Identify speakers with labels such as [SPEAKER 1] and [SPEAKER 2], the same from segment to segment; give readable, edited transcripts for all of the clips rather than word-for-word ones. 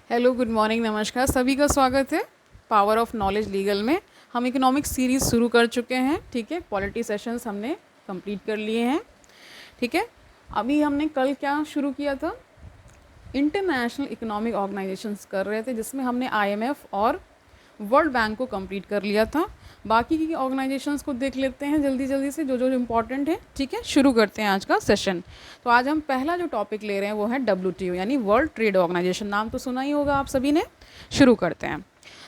[SPEAKER 1] Hello, good morning, नमस्कार, सभी का स्वागत है पावर ऑफ नॉलेज लीगल में। हम इकोनॉमिक्स सीरीज़ शुरू कर चुके हैं। ठीक है, पॉलिटी सेशंस हमने कंप्लीट कर लिए हैं। ठीक है, अभी हमने कल क्या शुरू किया था, इंटरनेशनल इकोनॉमिक ऑर्गेनाइजेशंस कर रहे थे, जिसमें हमने आईएमएफ और वर्ल्ड बैंक को कंप्लीट कर लिया था। बाकी की ऑर्गेनाइजेशंस को देख लेते हैं जल्दी जल्दी से, जो जो इम्पॉर्टेंट है। ठीक है, शुरू करते हैं आज का सेशन। तो आज हम पहला जो टॉपिक ले रहे हैं वो है WTO यानी वर्ल्ड ट्रेड ऑर्गेनाइजेशन। नाम तो सुना ही होगा आप सभी ने। शुरू करते हैं।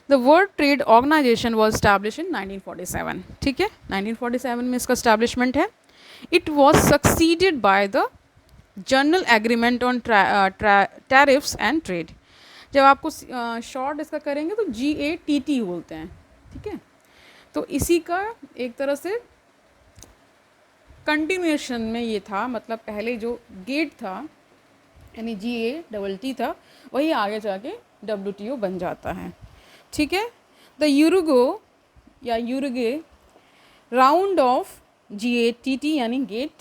[SPEAKER 1] The world trade organisation was establish in 1947। ठीक है, 1947 में इसका स्टैब्लिशमेंट है। It was succeeded by the general agreement on tariffs and trade. जब आपको शॉर्ट इसका करेंगे तो GATT बोलते हैं। ठीक है, तो इसी का एक तरह से कंटिन्यूएशन में ये था, मतलब पहले जो गेट था यानी GATT था, वही आगे जाके WTO बन जाता है। ठीक है, the Uruguay round of GATT यानी गेट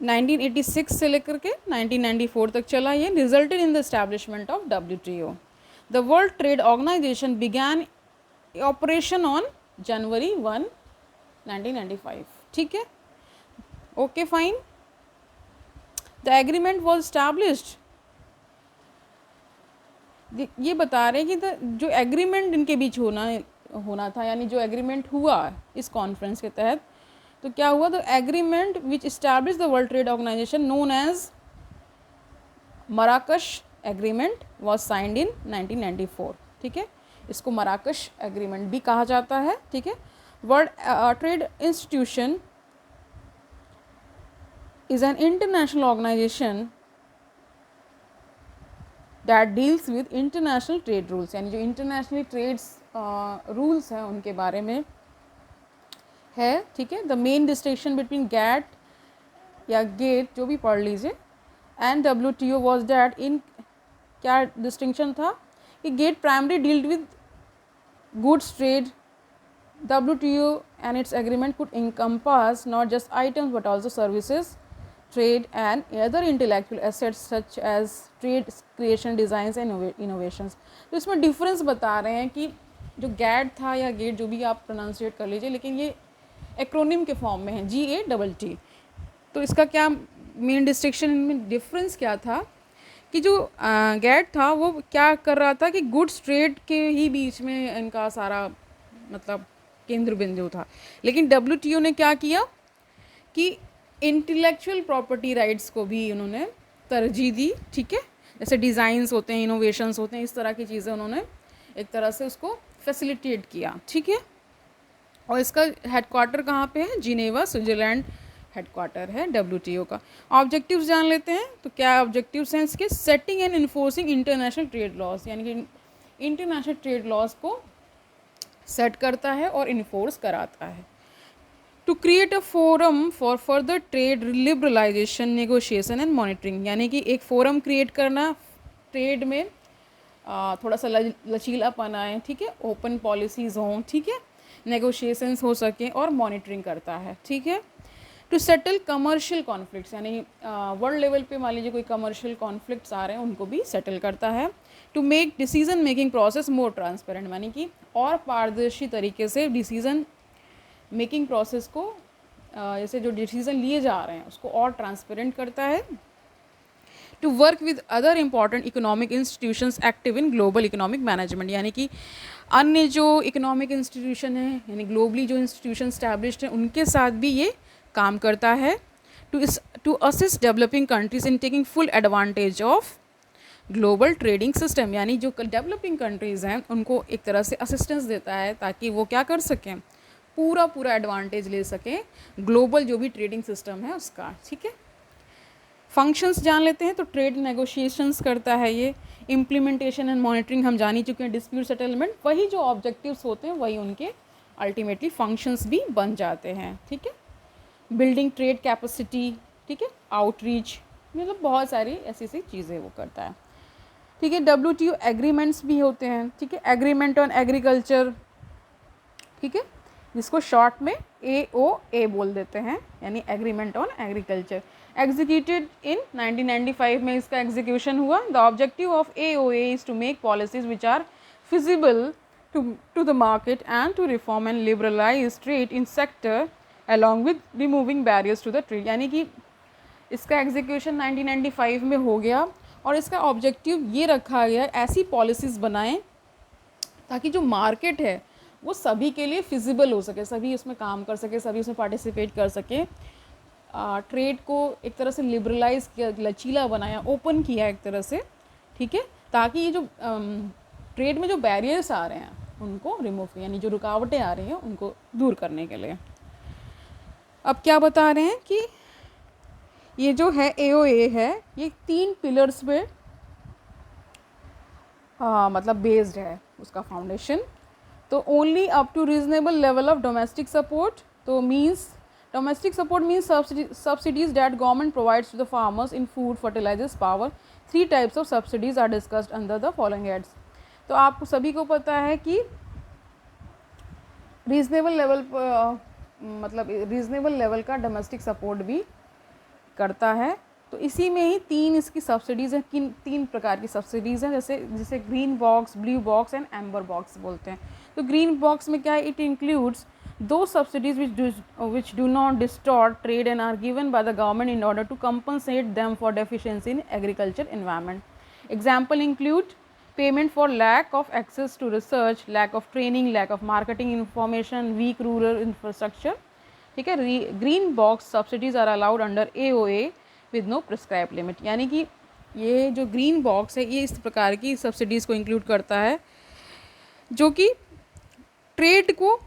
[SPEAKER 1] 1986 से लेकर के 1994 तक चला। ये resulted in the establishment of WTO। The world trade organisation began operation on January 1, 1995। ठीक है, okay fine. The agreement was established. ये बता रहे हैं कि जो एग्रीमेंट इनके बीच होना था, यानी जो एग्रीमेंट हुआ इस कॉन्फ्रेंस के तहत, तो क्या हुआ, the agreement which establish the world trade Organization known as Marrakesh agreement was signed in 1994। ठीक है, इसको मराकश एग्रीमेंट भी कहा जाता है। ठीक है, world trade institution is an international organisation that deals with international trade rules, यानी जो इंटरनेशनल ट्रेड्स रूल्स हैं उनके बारे में है। ठीक है, the main distinction between GATT या गेट, जो भी पढ़ लीजिए, and WTO was that in क्या डिस्टिंक्शन था कि GATT primary dealt with goods trade. WTO and its agreement could encompass not just items but also services, trade and other intellectual assets such as trade creation, designs and innovations. तो इसमें difference बता रहे हैं कि जो gate था या GATT, जो भी आप प्रोनाउंसिएट कर लीजिए, लेकिन ये एक्रोनिम के फॉर्म में है GATT। तो इसका क्या मेन डिस्टिंक्शन, इनमें डिफरेंस क्या था कि जो गैट था वो क्या कर रहा था कि गुड्स ट्रेड के ही बीच में इनका सारा मतलब केंद्र बिंदु था, लेकिन WTO ने क्या किया कि इंटेलेक्चुअल प्रॉपर्टी राइट्स को भी उन्होंने तरजीह दी। ठीक है, जैसे डिज़ाइंस होते हैं, इनोवेशंस होते हैं, इस तरह की चीज़ें उन्होंने एक तरह से उसको फैसिलिटेट किया। ठीक है, और इसका हेडक्वार्टर कहाँ पे है, जिनेवा, स्विट्ज़रलैंड हेडक्वार्टर है WTO का। ऑब्जेक्टिव्स जान लेते हैं, तो क्या ऑब्जेक्टिव्स हैं इसके, setting and enforcing international trade laws, यानी कि इंटरनेशनल ट्रेड लॉज को सेट करता है और इन्फोर्स कराता है। To create a forum for further trade liberalisation, negotiation and monitoring, यानी कि एक फोरम क्रिएट करना ट्रेड में थोड़ा सा लचीलापन आए। ठीक है, ओपन पॉलिसीज़ हों। ठीक है, नेगोशिएशंस हो सकें और मॉनिटरिंग करता है। ठीक है, टू सेटल कमर्शियल कॉन्फ्लिक्ट्स, यानी वर्ल्ड लेवल पे मान लीजिए कोई कमर्शियल कॉन्फ्लिक्ट्स आ रहे हैं, उनको भी सेटल करता है। To make decision making process more transparent, यानी कि और पारदर्शी तरीके से डिसीजन मेकिंग प्रोसेस को जैसे जो डिसीजन लिए जा रहे हैं उसको और ट्रांसपेरेंट करता है। To work with other important economic institutions active in global economic management, यानी कि अन्य जो इकोनॉमिक इंस्टीट्यूशन है, यानी ग्लोबली जो इंस्टीट्यूशन स्टैब्लिश्ड हैं, उनके साथ भी ये काम करता है। To assist developing countries in taking full advantage of global trading system, यानी जो डेवलपिंग कंट्रीज़ हैं उनको एक तरह से असिस्टेंस देता है ताकि वो क्या कर सकें, पूरा एडवांटेज ले सकें ग्लोबल जो भी ट्रेडिंग सिस्टम है उसका। ठीक है, फंक्शंस जान लेते हैं, तो ट्रेड नेगोशिएशंस करता है ये। इम्प्लीमेंटेशन एंड मॉनिटरिंग हम जान ही चुके हैं। डिस्प्यूट सेटलमेंट, वही जो ऑब्जेक्टिव्स होते हैं वही उनके अल्टीमेटली फंक्शंस भी बन जाते हैं। ठीक है, बिल्डिंग ट्रेड कैपेसिटी। ठीक है, आउटरीच, मतलब बहुत सारी ऐसी चीज़ें वो करता है। ठीक है, WTO एग्रीमेंट्स भी होते हैं। ठीक है, एग्रीमेंट ऑन एग्रीकल्चर, ठीक है, जिसको शॉर्ट में AOA बोल देते हैं, यानी agreement on agriculture. Executed in 1995 में इसका एग्जीक्यूशन हुआ. The objective of AOA is to make policies which are feasible to the market and to reform and liberalize trade in sector along with removing barriers to the trade. यानी कि इसका execution 1995 में हो गया और इसका objective ये रखा गया ऐसी पॉलिसीज़ बनाएं ताकि जो मार्केट है वो सभी के लिए फिजिबल हो सके, सभी उसमें काम कर सके, सभी उसमें पार्टिसिपेट कर सके. ट्रेड को एक तरह से लिबरलाइज किया, लचीला बनाया, ओपन किया एक तरह से, ठीक है, ताकि ये जो ट्रेड में जो बैरियर्स आ रहे हैं उनको रिमूव, यानी जो रुकावटें आ रही हैं उनको दूर करने के लिए. अब क्या बता रहे हैं कि ये जो है AOA है ये 3 पिलर्स पे मतलब बेस्ड है उसका फाउंडेशन. तो only up to reasonable level of domestic support. तो means domestic support means subsidies that government provides to the farmers in food, fertilisers, power. 3 types of subsidies are discussed under the following heads. तो आपको सभी को पता है कि reasonable level मतलब reasonable level का डोमेस्टिक सपोर्ट भी करता है. तो इसी में ही 3 इसकी सब्सिडीज़ हैं. 3 प्रकार की सब्सिडीज़ हैं, जैसे green box, blue box and amber box बोलते हैं. तो ग्रीन बॉक्स में क्या है, इट इंक्लूड्स दो subsidies which do not distort trade and are given by the government in order to compensate them for deficiency in agriculture environment. Example include payment for lack of access to research, lack of training, lack of marketing information, weak rural infrastructure. ठीक है. Green box subsidies are allowed under AOA with no prescribe limit. यानी कि ये जो green box है ये इस प्रकार की सब्सिडीज़ को इंक्लूड करता है जो कि ट्रेड को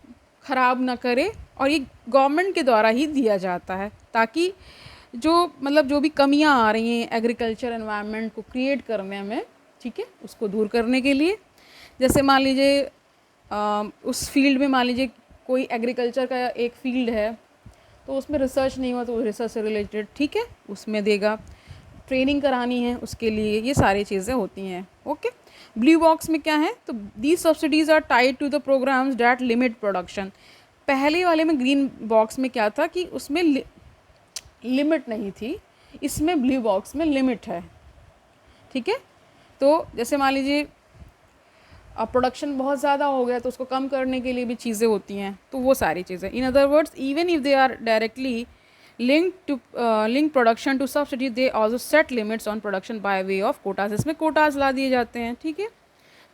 [SPEAKER 1] ख़राब ना करे और ये गवर्नमेंट के द्वारा ही दिया जाता है ताकि जो भी कमियां आ रही हैं एग्रीकल्चर एनवायरनमेंट को क्रिएट करने में, ठीक है, उसको दूर करने के लिए. जैसे मान लीजिए उस फील्ड में मान लीजिए कोई एग्रीकल्चर का एक फील्ड है तो उसमें रिसर्च नहीं हुआ तो रिसर्च से रिलेटेड, ठीक है, उसमें देगा. ट्रेनिंग करानी है उसके लिए, ये सारी चीज़ें होती हैं. ओके. ब्लू बॉक्स में क्या है, तो these subsidies are tied to the programmes that limit production. पहले वाले में ग्रीन बॉक्स में क्या था कि उसमें लिमिट नहीं थी, इसमें ब्लू बॉक्स में लिमिट है. ठीक है. तो जैसे मान लीजिए अब प्रोडक्शन बहुत ज़्यादा हो गया तो उसको कम करने के लिए भी चीज़ें होती हैं, तो वो सारी चीज़ें. In other words even if they are directly link production to subsidy they also set limits on production by way of quotas. इसमें कोटाज ला दिए जाते हैं, ठीक है,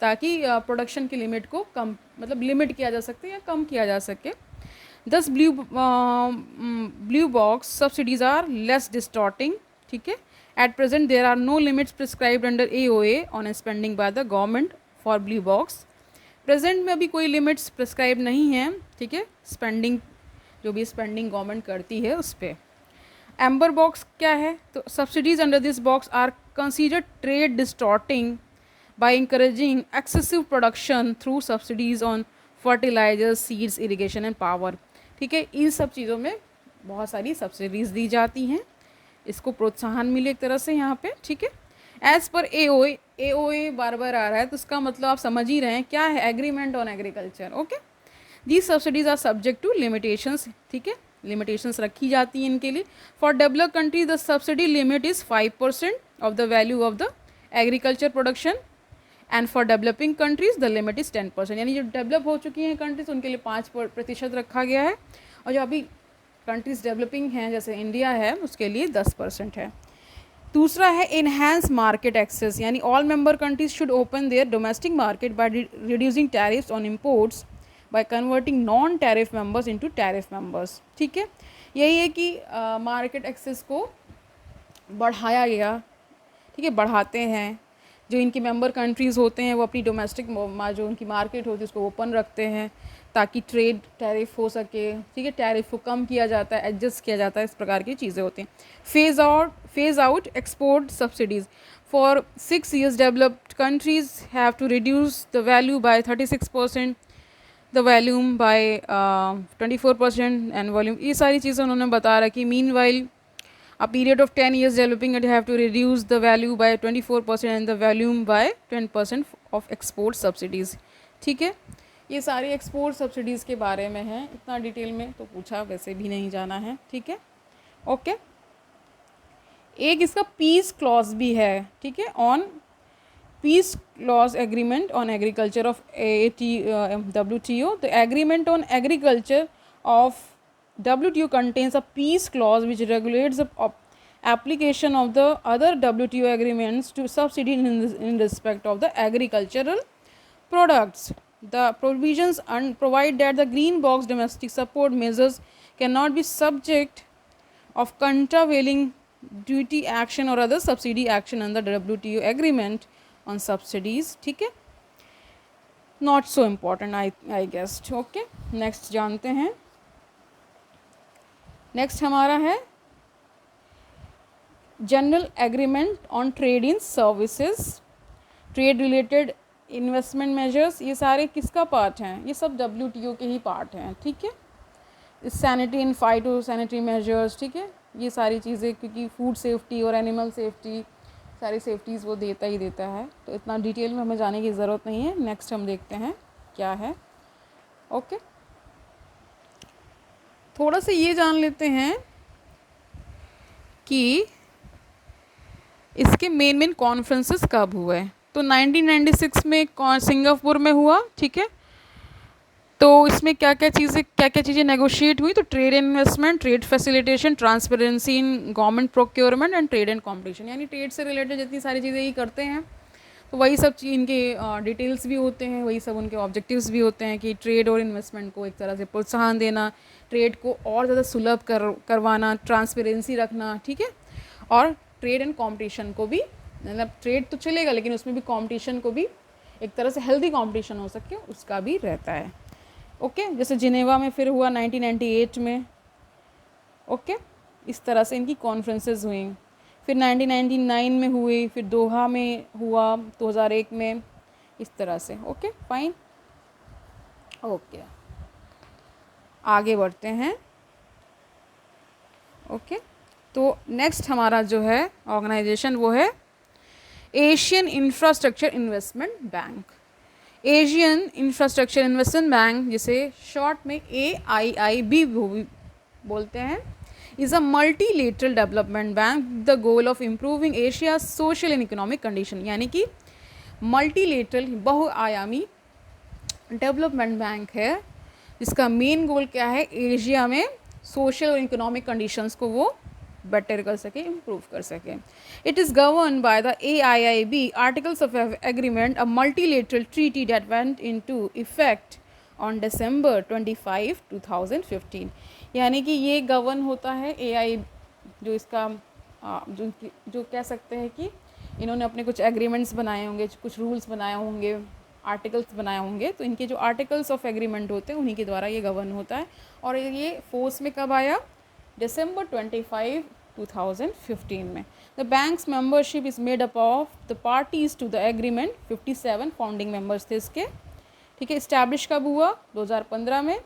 [SPEAKER 1] ताकि प्रोडक्शन की लिमिट को कम मतलब लिमिट किया जा सके या कम किया जा सके. Thus blue box subsidies are less distorting. ठीक है. At present there are no limits prescribed under AOA on spending by the government for blue box. Present में अभी कोई लिमिट्स प्रिस्क्राइब नहीं है, ठीक है, स्पेंडिंग जो भी स्पेंडिंग गवर्नमेंट करती है उस पर. एम्बर बॉक्स क्या है, तो subsidies under this box are considered trade distorting by encouraging excessive production through subsidies on fertilisers, seeds, irrigation and power. ठीक है. इन सब चीज़ों में बहुत सारी सब्सिडीज़ दी जाती हैं, इसको प्रोत्साहन मिले एक तरह से यहाँ पे. ठीक है. एज़ पर AOA बार बार आ रहा है तो उसका मतलब आप समझ ही रहे हैं क्या है, agreement on agriculture. Okay. These subsidies are subject to limitations. ठीक है. लिमिटेशंस रखी जाती हैं इनके लिए. For developed countries the subsidy limit is 5% of the value of the agriculture production and for developing countries the limit is 10%. यानी जो develop हो चुकी हैं कंट्रीज़ उनके लिए 5% रखा गया है और जो अभी कंट्रीज़ डेवलपिंग हैं जैसे इंडिया है उसके लिए 10% है. दूसरा है इनहेंस मार्केट एक्सेस. यानी all member countries should open there domestic market by reducing tariffs on imports by converting non tariff members into tariff members. ठीक है. यही है कि मार्केट एक्सेस को बढ़ाया गया. ठीक है. बढ़ाते हैं. जो इनकी मेंबर कंट्रीज़ होते हैं वो अपनी डोमेस्टिक जो उनकी मार्केट होती है उसको ओपन रखते हैं ताकि ट्रेड टैरिफ हो सके. ठीक है. टैरिफ को कम किया जाता है, एडजस्ट किया जाता है, इस प्रकार की चीज़ें होती हैं. Phase out export subsidies. For 6 years developed countries have to reduce the value by 36%, the volume by 24% and volume. ये सारी चीज़ें उन्होंने बता रखी. Meanwhile a period of 10 years developing it have to reduce the value by 24% and the volume by 10% of export subsidies. ठीक है. ये सारी एक्सपोर्ट सब्सिडीज़ के बारे में है, इतना डिटेल में तो पूछा वैसे भी नहीं जाना है. ठीक है. ओके. एक इसका पीस क्लॉज भी है, ठीक है, on peace clause agreement on agriculture of WTO. The agreement on agriculture of WTO contains a peace clause which regulates the application of the other WTO agreements to subsidy in respect of the agricultural products. The provisions provide that the green box domestic support measures cannot be subject of countervailing duty action or other subsidy action under the WTO agreement on subsidies, ठीक है, not so important I guest. Okay, next जानते हैं. Next हमारा है general agreement on trade in services, trade related investment measures. ये सारे किसका part हैं? ये सब WTO के ही पार्ट हैं, ठीक है. Sanitary and phyto sanitary measures, ठीक है, ये सारी चीज़ें, क्योंकि फूड सेफ्टी और एनिमल सेफ्टी सारी सेफ्टीज़ वो देता ही देता है, तो इतना डिटेल में हमें जाने की ज़रूरत नहीं है. नेक्स्ट हम देखते हैं क्या है. ओके, थोड़ा सा ये जान लेते हैं कि इसके मेन कॉन्फ्रेंसेस कब हुए. तो 1996 में सिंगापुर में हुआ, ठीक है. तो इसमें क्या क्या चीज़ें नेगोशिएट हुई. तो trade and investment, trade facilitation, transparency in government procurement and trade and competition, यानी ट्रेड से रिलेटेड जितनी सारी चीज़ें ही करते हैं, तो वही सब चीज़ इनके डिटेल्स भी होते हैं, वही सब उनके ऑब्जेक्टिव्स भी होते हैं कि ट्रेड और इन्वेस्टमेंट को एक तरह से प्रोत्साहन देना, ट्रेड को और ज़्यादा सुलभ करवाना, ट्रांसपेरेंसी रखना, ठीक है, और ट्रेड एंड कॉम्पिटिशन को भी, मतलब ट्रेड तो चलेगा लेकिन उसमें भी कॉम्पिटिशन को भी एक तरह से हेल्दी कॉम्पिटिशन हो सके उसका भी रहता है. ओके, जैसे जिनेवा में फिर हुआ 1998 में. ओके, इस तरह से इनकी कॉन्फ्रेंसेस हुई. फिर 1999 में हुई, फिर दोहा में हुआ 2001 में, इस तरह से. Okay, fine. ओके, आगे बढ़ते हैं. ओके, तो नेक्स्ट हमारा जो है ऑर्गेनाइजेशन वो है Asian infrastructure investment bank. Asian infrastructure investment bank, जिसे शॉर्ट में AIIB बोलते हैं, is a multilateral development bank. The goal of improving Asia social and economic condition, यानी कि मल्टीलेटरल बहुआयामी डेवलपमेंट बैंक है जिसका मेन गोल क्या है, एशिया में सोशल और इकोनॉमिक कंडीशंस को वो बेटर कर सके, इम्प्रूव कर सके. It is govern by the AIIB articles of agreement, a multilateral treaty that went into effect on December 25, 2015. यानी कि ये गवर्न होता है AI, जो इसका जो कह सकते हैं कि इन्होंने अपने कुछ एग्रीमेंट्स बनाए होंगे, कुछ रूल्स बनाए होंगे, आर्टिकल्स बनाए होंगे, तो इनके जो आर्टिकल्स ऑफ एग्रीमेंट होते हैं उन्हीं के द्वारा ये गवर्न होता है. और ये फोर्स में कब आया? December 25, 2015 में. The bank's membership is made up of the parties to the agreement. 57 founding members थे इसके, ठीक है. इस्टेब्लिश कब हुआ? 2015 में.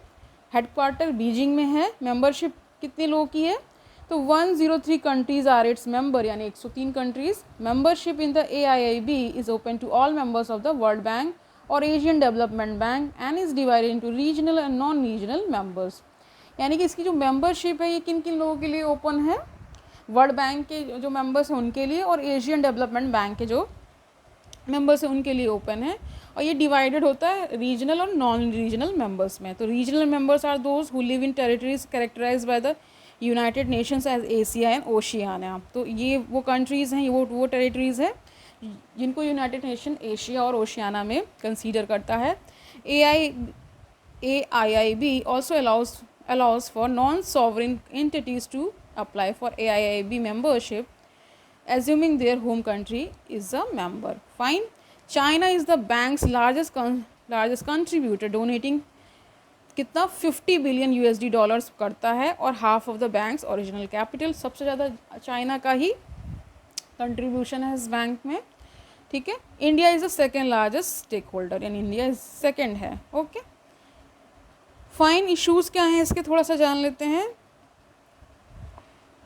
[SPEAKER 1] हेडक्वार्टर बीजिंग में है. मेंबरशिप कितने लोगों की है? तो 103 कंट्रीज़ आर इट्स मेंबर, यानी 103 countries. Membership in the AIIB is open to all members of the World Bank और Asian Development Bank and is divided into regional and non regional members. यानी कि इसकी जो मेंबरशिप है ये किन किन लोगों के लिए ओपन है? वर्ल्ड बैंक के जो मेंबर्स हैं उनके लिए, और एशियन डेवलपमेंट बैंक के जो मेंबर्स हैं उनके लिए ओपन है. और ये डिवाइडेड होता है रीजनल और नॉन रीजनल मेंबर्स में. तो regional members are those who live in territories characterised by the United Nations as Asia and Oceania. तो ये वो कंट्रीज़ हैं, वो टेरिटरीज़ हैं जिनको यूनाइटेड नेशन एशिया और ओशियाना में कंसीडर करता है. AIIB also allows for non-sovereign entities to apply for AIIB membership, assuming their home country is a member. Fine. China is the bank's largest contributor, donating कितना $50 billion USD करता है, और half of the banks original capital. सबसे ज़्यादा China का ही contribution है इस bank में, ठीक है. India is the second largest stakeholder, यानी इंडिया इज सेकेंड है. Okay, fine. इशूज़ क्या हैं इसके थोड़ा सा जान लेते हैं.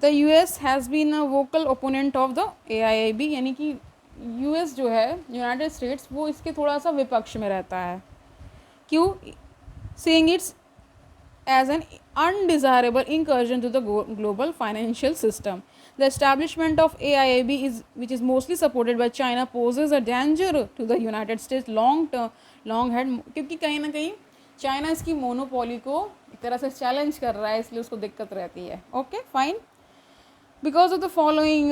[SPEAKER 1] The US has been a vocal opponent of the AIIB, यानी कि US जो है, यूनाइटेड स्टेट्स, वो इसके थोड़ा सा विपक्ष में रहता है. क्यों? Saying it's as an undesirable incursion to the global financial system. The establishment of AIIB is, which is mostly supported by China, poses a danger to the United States long head, क्योंकि कहीं ना कहीं China इसकी monopoly को एक तरह से challenge कर रहा है, इसलिए उसको दिक्कत रहती है. Okay fine. Because of the following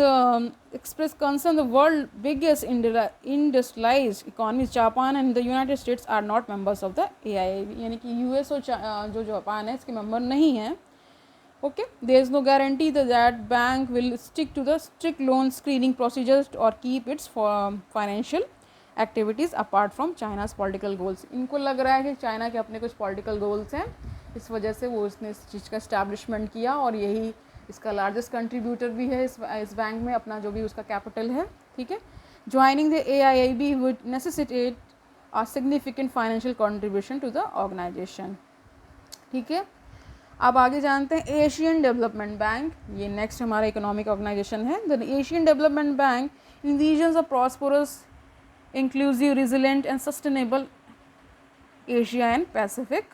[SPEAKER 1] express concern, the world biggest industrialized economies, Japan and the United States, are not members of the AIIB. यानी कि US और जो जापान है इसके मेंबर नहीं हैं. Okay, there is no guarantee that bank will stick to the strict loan screening procedures or keep its financial activities apart from China's political goals. इनको लग रहा है कि चाइना के अपने कुछ political goals हैं, इस वजह से वो इसने इस चीज़ का establishment किया और यही इसका लार्जेस्ट कंट्रीब्यूटर भी है इस बैंक में, अपना जो भी उसका कैपिटल है. ठीक है. Joining the AIIB would necessitate a significant financial contribution to the organisation. ठीक है. अब आगे जानते हैं एशियन डेवलपमेंट बैंक. ये नेक्स्ट हमारा इकोनॉमिक ऑर्गेनाइजेशन है. The Asian Development Bank envisions a prosperous, inclusive, resilient and sustainable Asia and Pacific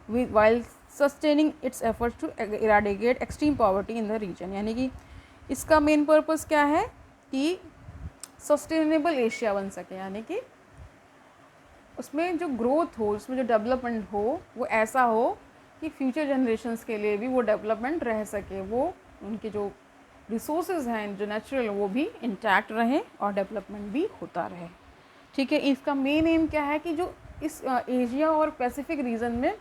[SPEAKER 1] while sustaining its efforts to eradicate extreme poverty in the region. यानी कि इसका main purpose क्या है कि sustainable Asia बन सके, यानी कि उसमें जो ग्रोथ हो, उसमें जो डेवलपमेंट हो वो ऐसा हो कि फ्यूचर जनरेशन्स के लिए भी वो डेवलपमेंट रह सके, वो उनके जो रिसोर्सेज हैं जो नेचुरल वो भी इंटैक्ट रहें और डेवलपमेंट भी होता रहे. ठीक है. इसका मेन एम क्या है कि जो इस एशिया और पैसिफिक रीजन में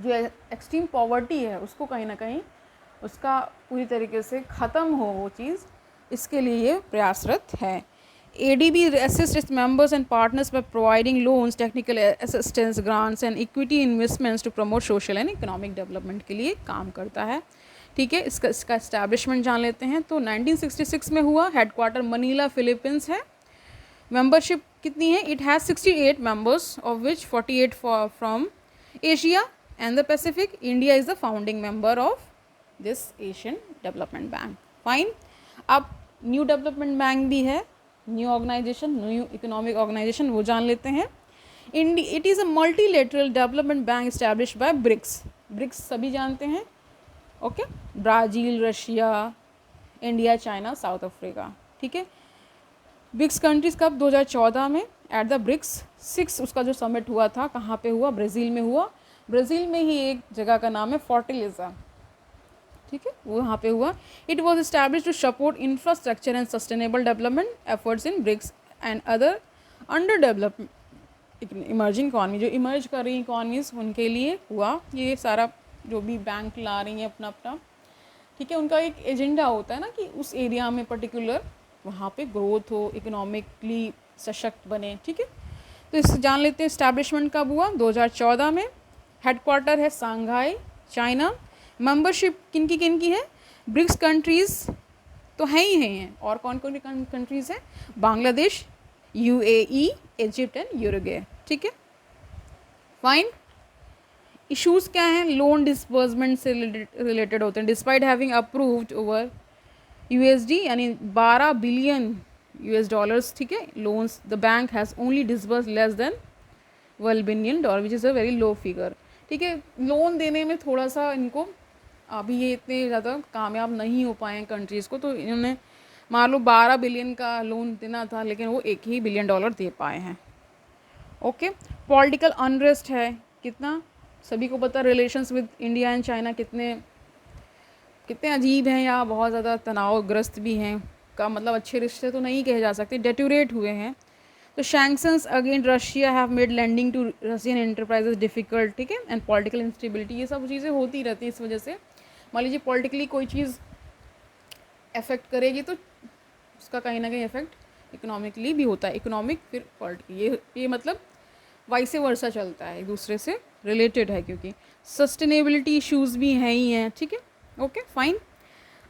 [SPEAKER 1] जो एक्सट्रीम पॉवर्टी है उसको कहीं ना कहीं उसका पूरी तरीके से ख़त्म हो वो चीज़, इसके लिए ये प्रयासरत है. ADB assists its members and partners by providing loans, technical assistance, grants and equity investments to promote social and economic development के लिए काम करता है. ठीक है. इसका एस्टैब्लिशमेंट जान लेते हैं. तो 1966 में हुआ. हेडक्वार्टर मनीला फिलीपींस है. मेंबरशिप कितनी है? It has 68 members of which 48 from Asia and the Pacific. India is the founding member of this Asian Development Bank. Fine. अब न्यू डेवलपमेंट बैंक भी है, new organisation, new economic organisation, वो जान लेते हैं. It is a multilateral development bank established by BRICS. BRICS सभी जानते हैं. Okay. Brazil, Russia, India, China, South Africa. ठीक है. ब्रिक्स कंट्रीज़ कब? 2014 में एट द ब्रिक्स 6 उसका जो समिट हुआ था, कहाँ पे हुआ? ब्राज़ील में हुआ. ब्राज़ील में ही एक जगह का नाम है फोर्टिलिजा. ठीक है. वो यहाँ पे हुआ. It was establish to support infrastructure and sustainable development efforts in BRICS and other under develop emerging economy. जो इमर्ज कर रही इकॉनमीज उनके लिए हुआ. ये सारा जो भी बैंक ला रही हैं अपना अपना, ठीक है, उनका एक एजेंडा होता है ना कि उस एरिया में पर्टिकुलर वहाँ पे ग्रोथ हो, इकोनॉमिकली सशक्त बने. ठीक है. तो इस जान लेते हैं इस्टेब्लिशमेंट कब हुआ? 2014 में. हेडक्वार्टर है सांघाई, चाइना. मेंबरशिप किन की है? ब्रिक्स कंट्रीज़ तो हैं ही हैं. और कौन कौन कंट्रीज़ हैं? Bangladesh, UAE, Egypt and Uruguay. ठीक है. फाइन. इश्यूज़ क्या हैं? लोन डिसबर्समेंट से रिलेटेड होते हैं. Despite having approved over USD यानी 12 बिलियन US ठीक है, loans, the bank has only disburse less than $1 billion which is a very low figure. ठीक है. लोन देने में थोड़ा सा इनको अभी ये इतने ज़्यादा कामयाब नहीं हो पाए हैं कंट्रीज़ को, तो इन्होंने मान लो 12 बिलियन का लोन देना था लेकिन वो $1 ही बिलियन दे पाए हैं. ओके. पॉलिटिकल अनरेस्ट है. कितना? सभी को पता relations with India and China कितने अजीब हैं या बहुत ज़्यादा तनावग्रस्त भी हैं. का मतलब अच्छे रिश्ते तो नहीं कहे जा सकते, डेटोरेट हुए हैं. तो sanctions against Russia have made lending to Russian enterprises difficult. ठीक है. एंड पॉलिटिकल इंस्टेबिलिटी, ये सब चीज़ें होती रहती है. इस वजह से मान लीजिए पॉलिटिकली कोई चीज़ अफेक्ट करेगी तो उसका कहीं ना कहीं इफेक्ट इकोनॉमिकली भी होता है. इकोनॉमिक फिर पॉलिटिकल, ये मतलब वाइसे वर्सा चलता है, एक दूसरे से रिलेटेड है क्योंकि सस्टेनेबिलिटी इश्यूज़ भी हैं ही हैं. ठीक है. Okay fine.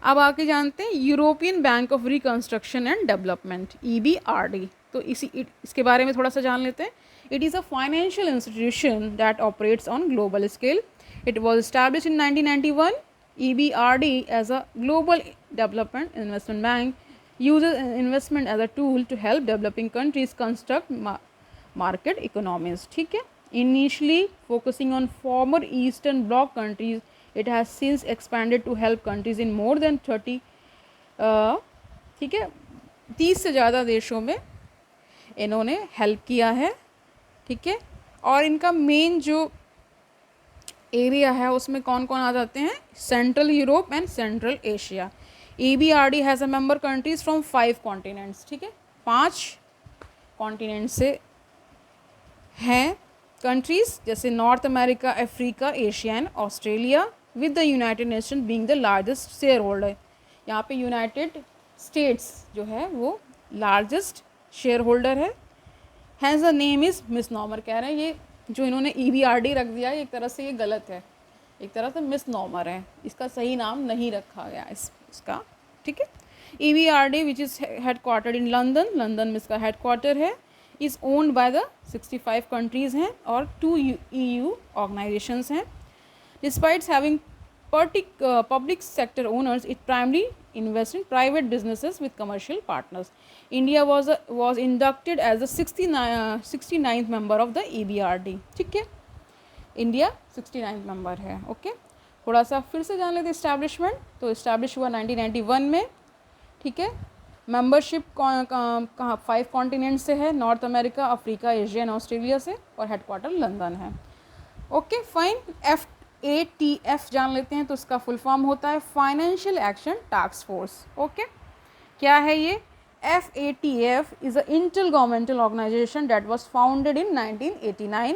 [SPEAKER 1] अब आके जानते हैं European bank of reconstruction and development, EBRD. तो इसके बारे में थोड़ा सा जान लेते हैं. It is a financial institution that operates on global scale. It was establish in 1991. EBRD as a global development investment bank uses investment as a tool to help developing countries construct market economies. ठीक है. Initially focusing on former Eastern Bloc countries, it has since expanded to help countries in more than 30, ठीक है, 30 से ज़्यादा देशों में इन्होंने help किया है, ठीक है। और इनका मेन जो एरिया है उसमें कौन कौन आ जाते हैं, central Europe and central Asia. EBRD has a member countries from 5 continents, ठीक है, 5 कॉन्टिनेंट से हैं कंट्रीज, जैसे north America, Africa, Asia and Australia, with the United nation being the largest share holder. यहाँ पे यूनाइटेड स्टेट्स जो है वो लार्जेस्ट शेयर होल्डर है। हैज़ द नेम इज़ मिसनॉमर, कह रहे हैं ये जो इन्होंने EBRD रख दिया है एक तरह से ये गलत है, एक तरह से मिसनॉमर है, इसका सही नाम नहीं रखा गया इसका, ठीक है। EBRD which is headquartered in London, London में इसका हेड क्वार्टर है, is owned by the 65 countries हैं और 2 EU ऑर्गेनाइजेशंस हैं। Despites having public sector owners, it primarily invests in private businesses with commercial partners. India was inducted as the 69th member of the EBRD, ठीक है, India 69th member है, okay. थोड़ा सा फिर से जान लेते इस्टेब्लिशमेंट, तो इस्टेब्लिश हुआ 1991 में, ठीक है। मेंबरशिप कहाँ 5 कॉन्टिनेंट से है, north America, Africa, Asia and Australia से, और हेडक्वार्टर लंदन है, ओके फाइन। FATF जान लेते हैं, तो इसका फुल फॉर्म होता है financial action task force, okay. क्या है ये, FATF is a inter governmental organisation that was founded in 1989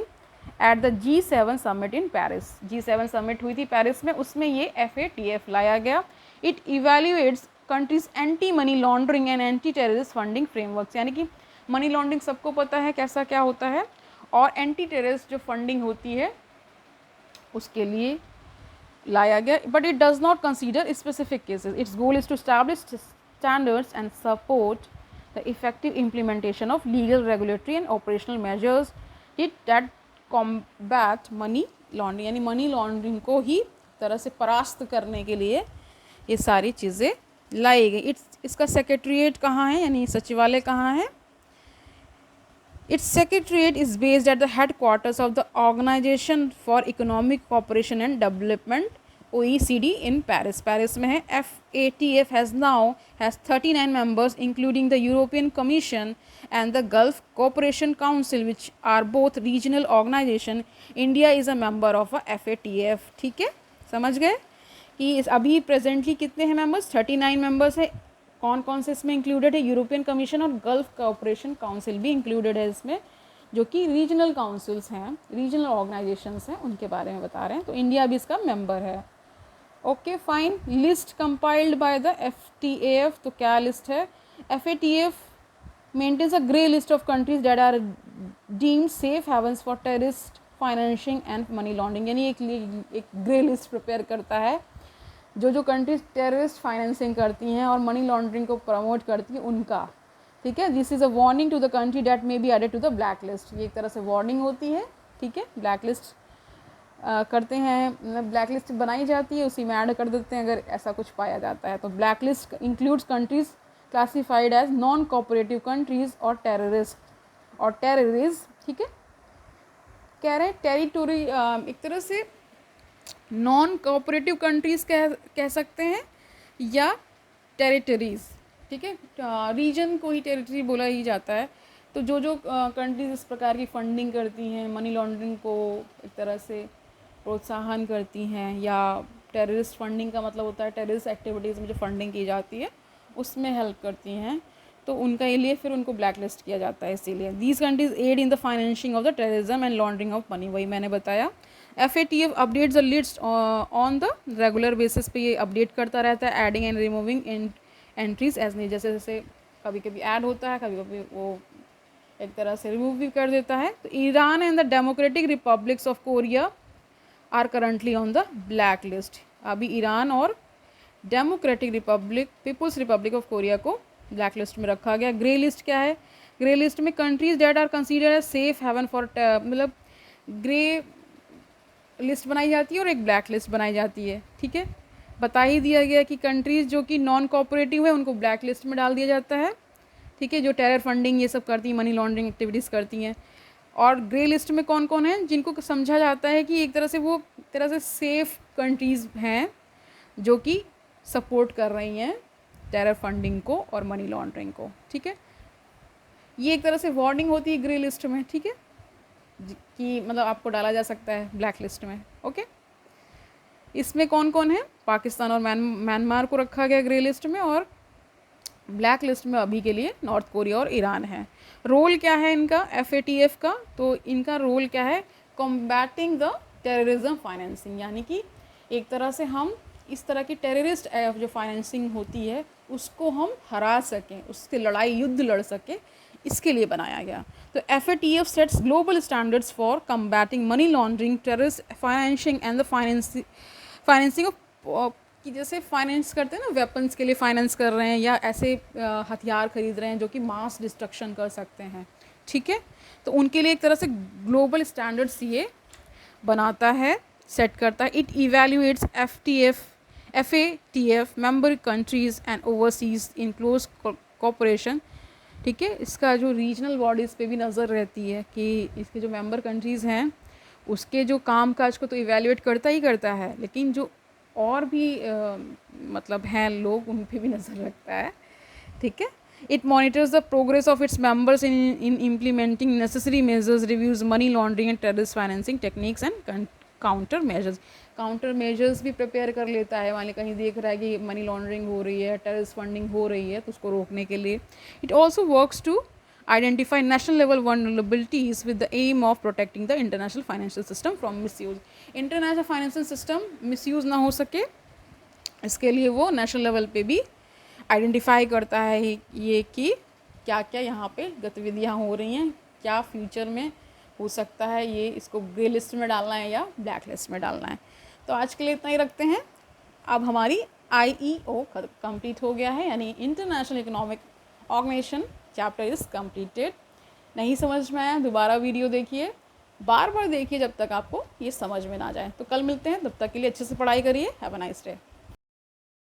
[SPEAKER 1] at the G7 summit in Paris. G7 summit हुई थी पेरिस में, उसमें ये FATF लाया गया। It evaluates countries anti money laundering and anti terrorist funding frameworks, यानी कि money laundering सबको पता है कैसा क्या होता है, और एंटी टेररिस्ट जो फंडिंग होती है उसके लिए लाया गया। But it does not consider specific cases. Its goal is to establish standards and support the effective implementation of legal, regulatory and operational measures it that combat money laundering, यानी money laundering को ही तरह से परास्त करने के लिए ये सारी चीज़ें लाई गई। इसका सेक्रेटरीट कहाँ है, यानी सचिवालय कहाँ है, its secretariat is based at the headquarters of the Organization for Economic Cooperation and Development OECD in Paris, Paris में है। FATF has 39 members including the European Commission and the Gulf Cooperation Council which are both regional organization. India is a member of a FATF, ठीक है, समझ गए कि अभी presently कितने हैं मेंबर्स, 39 मेंबर्स है। कौन कौन से इसमें इंक्लूडेड है, यूरोपियन कमीशन और गल्फ कोऑपरेशन काउंसिल भी इंक्लूडेड है इसमें, जो कि रीजनल काउंसिल्स हैं, रीजनल ऑर्गेनाइजेशंस हैं, उनके बारे में बता रहे हैं। तो इंडिया भी इसका मेंबर है, okay fine. List compiled by the FATF, तो क्या लिस्ट है, FATF maintains a grey list of countries that are deemed safe havens for terrorist financing and money laundering, यानी एक ग्रे लिस्ट प्रिपेयर करता है जो कंट्रीज टेररिस्ट फाइनेंसिंग करती हैं और मनी लॉन्ड्रिंग को प्रमोट करती हैं उनका, ठीक है। This is a warning to the country that may be added to the black list, ये एक तरह से वार्निंग होती है, ठीक है। ब्लैक लिस्ट करते हैं, ब्लैक लिस्ट बनाई जाती है, उसी में ऐड कर देते हैं अगर ऐसा कुछ पाया जाता है। तो black list includes countries classified as non cooperative countries और टेररिस्ट, ठीक है। कह रहे हैं टेरिटोरी, एक तरह से नॉन कोऑपरेटिव कंट्रीज़ कह सकते हैं या टेरिटरीज़, ठीक है, रीजन को ही टेरिटरी बोला ही जाता है। तो जो कंट्रीज़ इस प्रकार की फंडिंग करती हैं, मनी लॉन्ड्रिंग को एक तरह से प्रोत्साहन करती हैं, या टेररिस्ट फंडिंग का मतलब होता है टेररिस्ट एक्टिविटीज़ में जो फंडिंग की जाती है उसमें हेल्प करती हैं, तो उनका लिए फिर उनको ब्लैक लिस्ट किया जाता है। इसीलिए these countries aid in the financing of the terrorism and laundering of money, वही मैंने बताया। FATF updates the list on the regular basis पे ये अपडेट करता रहता है, adding and removing entries as need, जैसे जैसे कभी कभी ऐड होता है, कभी कभी वो एक तरह से रिमूव भी कर देता है। तो Iran and the Democratic Republics of Korea are currently on the black list, अभी ईरान और Democratic Republic, People's Republic of Korea को ब्लैक लिस्ट में रखा गया। ग्रे लिस्ट क्या है, ग्रे लिस्ट में countries that are considered as safe haven for, मतलब ग्रे लिस्ट बनाई जाती है और एक ब्लैक लिस्ट बनाई जाती है, ठीक है। बता ही दिया गया कि कंट्रीज़ जो कि नॉन कोऑपरेटिव है उनको ब्लैक लिस्ट में डाल दिया जाता है, ठीक है, जो टेरर फंडिंग ये सब करती हैं, मनी लॉन्ड्रिंग एक्टिविटीज़ करती हैं। और ग्रे लिस्ट में कौन कौन है, जिनको समझा जाता है कि एक तरह से वो सेफ कंट्रीज़ हैं जो कि सपोर्ट कर रही हैं टेरर फंडिंग को और मनी लॉन्ड्रिंग को, ठीक है। ये एक तरह से वार्निंग होती है ग्रे लिस्ट में, ठीक है, कि मतलब आपको डाला जा सकता है ब्लैक लिस्ट में, ओके। इसमें कौन कौन है, पाकिस्तान और म्यांमार को रखा गया ग्रे लिस्ट में, और ब्लैक लिस्ट में अभी के लिए नॉर्थ कोरिया और ईरान है। रोल क्या है इनका FATF का, तो इनका रोल क्या है, कॉम्बैटिंग द टेररिज्म फाइनेंसिंग, यानी कि एक तरह से हम इस तरह की टेररिस्ट जो फाइनेंसिंग होती है उसको हम हरा सकें, उससे लड़ाई युद्ध लड़ सकें, इसके लिए बनाया गया। तो FATF sets global standards for combating money laundering, terrorist financing and the financing of, कि जैसे फाइनेंस करते हैं ना, वेपन्स के लिए फाइनेंस कर रहे हैं या ऐसे हथियार खरीद रहे हैं जो कि मास डिस्ट्रक्शन कर सकते हैं, ठीक है। तो उनके लिए एक तरह से ग्लोबल स्टैंडर्ड्स ये बनाता है, सेट करता है। It evaluates FATF member countries and overseas in close cooperation, ठीक है। इसका जो रीजनल बॉडीज़ पे भी नज़र रहती है कि इसके जो मेंबर कंट्रीज़ हैं उसके जो काम काज को तो इवेल्युएट करता ही करता है, लेकिन जो और भी मतलब हैं लोग, उन पे भी नज़र रखता है, ठीक है। It monitors the progress of its members in implementing necessary measures, reviews money laundering and terrorist financing techniques and counter measures भी प्रिपेयर कर लेता है। मान ली कहीं देख रहा है कि मनी लॉन्ड्रिंग हो रही है, टेररिस्ट फंडिंग हो रही है, तो उसको रोकने के लिए। It also works to identify national level vulnerabilities with the aim of protecting the international financial system from misuse. International financial system misuse ना हो सके, इसके लिए वो नेशनल लेवल पे भी आइडेंटिफाई करता है ये कि क्या क्या यहाँ पे गतिविधियाँ हो रही हैं, क्या फ्यूचर में हो सकता है, ये इसको ग्रे लिस्ट में डालना है या ब्लैक लिस्ट में डालना है। तो आज के लिए इतना ही रखते हैं। अब हमारी IEO कंप्लीट हो गया है, यानी international economic organisation chapter is completed. नहीं समझ में आया दोबारा वीडियो देखिए, बार बार देखिए जब तक आपको ये समझ में ना जाए। तो कल मिलते हैं, तब तक के लिए अच्छे से पढ़ाई करिए। Have a nice day.